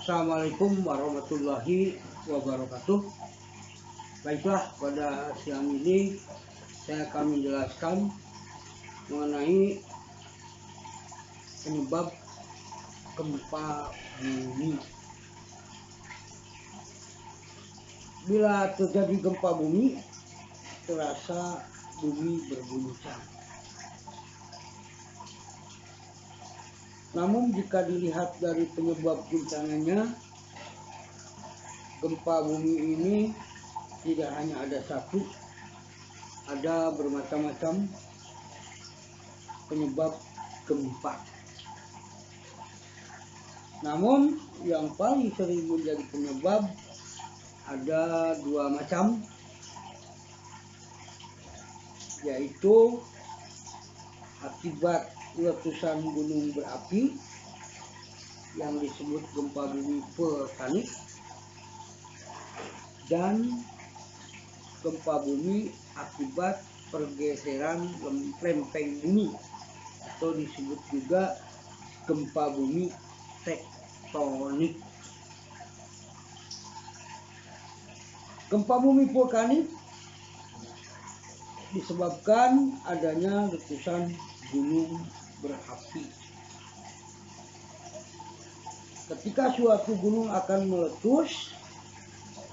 Assalamualaikum warahmatullahi wabarakatuh. Baiklah, pada siang ini saya akan menjelaskan mengenai penyebab gempa bumi. Bila terjadi gempa bumi, terasa bumi berguncang. Namun jika dilihat dari penyebab guncangannya, gempa bumi ini tidak hanya ada satu, ada bermacam-macam penyebab gempa. Namun yang paling sering menjadi penyebab ada dua macam, yaitu akibat letusan gunung berapi yang disebut gempa bumi vulkanik, dan gempa bumi akibat pergeseran lempeng bumi atau disebut juga gempa bumi tektonik. Gempa bumi vulkanik disebabkan adanya letusan gunung berapi. Ketika suatu gunung akan meletus,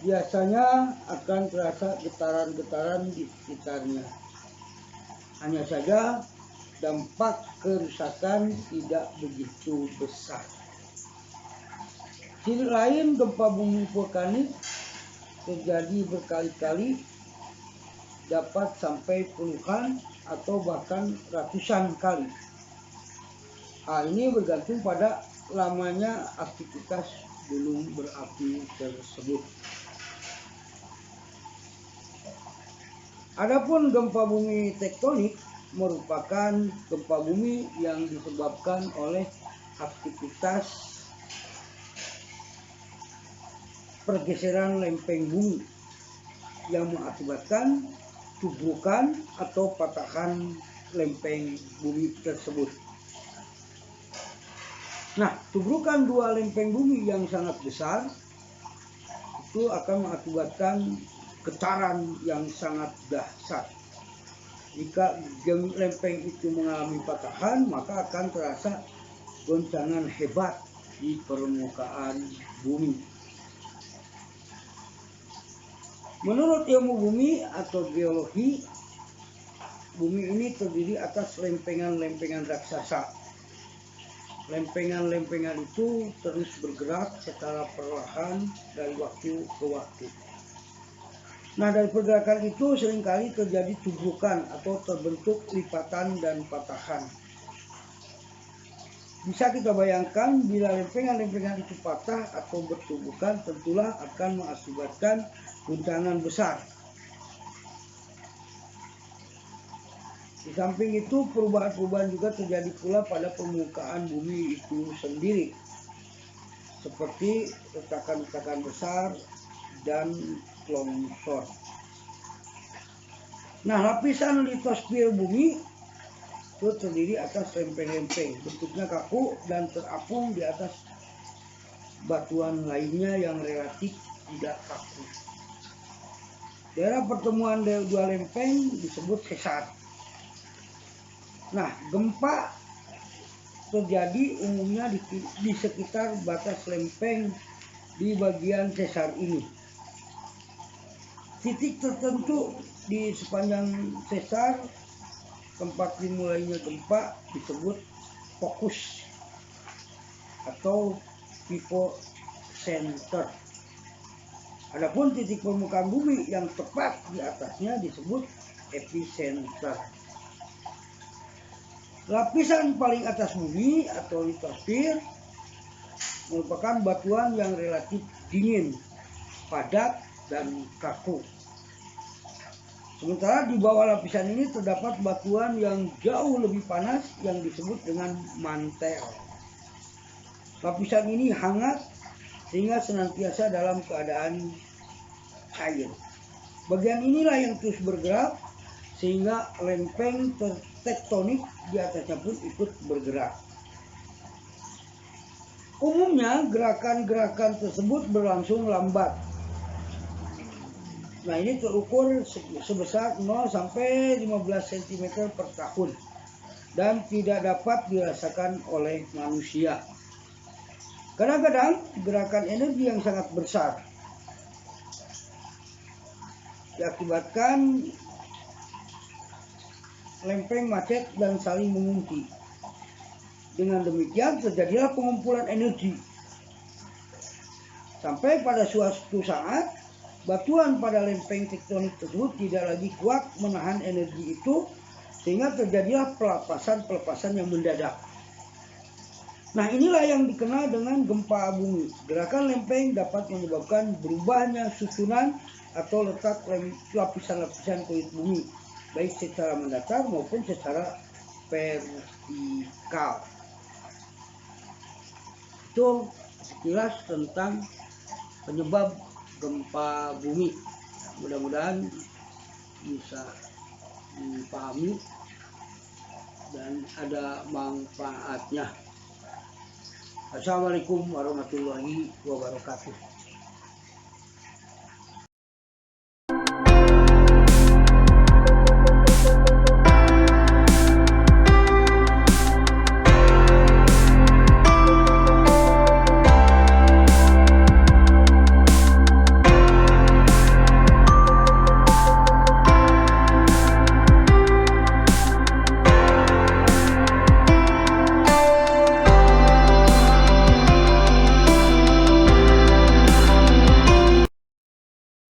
biasanya akan terasa getaran-getaran di sekitarnya. Hanya saja dampak kerusakan tidak begitu besar. Ciri lain gempa bumi vulkanik terjadi berkali-kali, dapat sampai puluhan atau bahkan ratusan kali. Hal ini bergantung pada lamanya aktivitas gunung berapi tersebut. Adapun gempa bumi tektonik merupakan gempa bumi yang disebabkan oleh aktivitas pergeseran lempeng bumi yang mengakibatkan tubrukan atau patahan lempeng bumi tersebut. Nah, tubrukan dua lempeng bumi yang sangat besar itu akan mengakibatkan getaran yang sangat dahsyat. Jika lempeng itu mengalami patahan, maka akan terasa goncangan hebat di permukaan bumi. Menurut ilmu bumi atau geologi, bumi ini terdiri atas lempengan-lempengan raksasa. Lempengan-lempengan itu terus bergerak secara perlahan dari waktu ke waktu. Nah, dari pergerakan itu seringkali terjadi tubrukan atau terbentuk lipatan dan patahan. Bisa kita bayangkan bila lempengan-lempengan itu patah atau bertubukan, tentulah akan mengakibatkan guncangan besar. Di samping itu, perubahan-perubahan juga terjadi pula pada permukaan bumi itu sendiri, seperti retakan-retakan besar dan longsor. Nah, lapisan litosfer bumi itu terdiri atas lempeng-lempeng, bentuknya kaku dan terapung di atas batuan lainnya yang relatif tidak kaku. Daerah pertemuan dua lempeng disebut sesar. Nah, gempa terjadi umumnya di sekitar batas lempeng di bagian sesar ini. Titik tertentu di sepanjang sesar tempat dimulainya gempa disebut fokus atau epicenter. Adapun titik permukaan bumi yang tepat di atasnya disebut epicenter. Lapisan paling atas bumi atau litosfer merupakan batuan yang relatif dingin, padat, dan kaku. Sementara di bawah lapisan ini terdapat batuan yang jauh lebih panas yang disebut dengan mantel. Lapisan ini hangat sehingga senantiasa dalam keadaan cair. Bagian inilah yang terus bergerak sehingga lempeng tektonik di atasnya pun ikut bergerak. Umumnya gerakan-gerakan tersebut berlangsung lambat. Nah, ini terukur sebesar 0 sampai 15 cm per tahun dan tidak dapat dirasakan oleh manusia. Kadang-kadang gerakan energi yang sangat besar diakibatkan lempeng macet dan saling mengungki. Dengan demikian terjadilah pengumpulan energi. Sampai pada suatu saat batuan pada lempeng tektonik tersebut tidak lagi kuat menahan energi itu, sehingga terjadilah pelepasan yang mendadak. Nah, inilah yang dikenal dengan gempa bumi. Gerakan lempeng dapat menyebabkan berubahnya susunan atau letak lapisan-lapisan kulit bumi, baik secara mendatar maupun secara vertikal. Itu sekilas tentang penyebab gempa bumi. Mudah-mudahan bisa dipahami dan ada manfaatnya. Assalamualaikum warahmatullahi wabarakatuh.